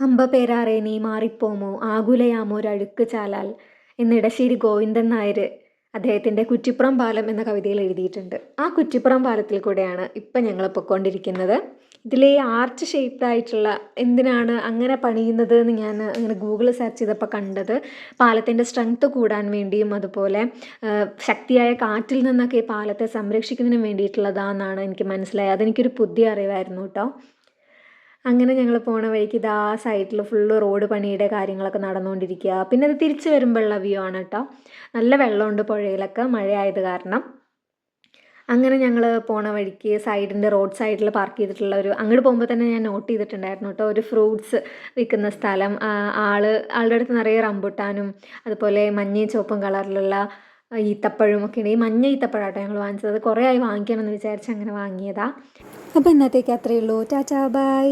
അമ്പ പേരാറെ നീ മാറിപ്പോമോ ആകുലയാമൊരഴുക്ക് ചാലാൽ എന്ന് ഇടശ്ശേരി ഗോവിന്ദൻ നായർ അദ്ദേഹത്തിൻ്റെ കുറ്റിപ്പുറം പാലം എന്ന കവിതയിൽ എഴുതിയിട്ടുണ്ട്. ആ കുറ്റിപ്പുറം പാലത്തിൽ കൂടെയാണ് ഇപ്പം ഞങ്ങൾ പൊയ്ക്കൊണ്ടിരിക്കുന്നത്. ഇതിലെ ആർച്ച് ഷേപ്ഡായിട്ടുള്ള എന്തിനാണ് അങ്ങനെ പണിയുന്നത് എന്ന് ഞാൻ അങ്ങനെ ഗൂഗിൾ സെർച്ച് ചെയ്തപ്പോൾ കണ്ടത് പാലത്തിൻ്റെ സ്ട്രെങ്ത്ത് കൂടാൻ വേണ്ടിയും അതുപോലെ ശക്തിയായ കാറ്റിൽ നിന്നൊക്കെ ഈ പാലത്തെ സംരക്ഷിക്കുന്നതിന് വേണ്ടിയിട്ടുള്ളതാണെന്നാണ് എനിക്ക് മനസ്സിലായത്. അതെനിക്കൊരു പുതിയ അറിവായിരുന്നു കേട്ടോ. അങ്ങനെ ഞങ്ങൾ പോണ വഴിക്ക് ഇതാ സൈഡിൽ ഫുള്ള് റോഡ് പണിയുടെ കാര്യങ്ങളൊക്കെ നടന്നുകൊണ്ടിരിക്കുക. പിന്നെ അത് തിരിച്ച് വരുമ്പോഴുള്ള വ്യൂ ആണ് കേട്ടോ. നല്ല വെള്ളമുണ്ട് പുഴയിലൊക്കെ മഴയായത് കാരണം. അങ്ങനെ ഞങ്ങൾ പോണ വഴിക്ക് റോഡ് സൈഡിൽ പാർക്ക് ചെയ്തിട്ടുള്ള അങ്ങോട്ട് പോകുമ്പോൾ തന്നെ ഞാൻ നോട്ട് ചെയ്തിട്ടുണ്ടായിരുന്നു കേട്ടോ, ഒരു ഫ്രൂട്ട്സ് വിൽക്കുന്ന സ്ഥലം. ആളുടെ അടുത്ത് നിറയെ റംബുട്ടാനും അതുപോലെ മഞ്ഞയും ചുവപ്പും കളറിലുള്ള ഈത്തപ്പഴവും ഒക്കെ ഉണ്ട്. ഈ മഞ്ഞ ഈത്തപ്പഴാട്ടോ ഞങ്ങൾ വാങ്ങിച്ചത്. കുറേ ആയി വാങ്ങിക്കണം എന്ന് വിചാരിച്ച് അങ്ങനെ വാങ്ങിയതാണ്. അപ്പോൾ ഇന്നത്തേക്ക് അത്രയേ ഉള്ളൂ. Tata bye.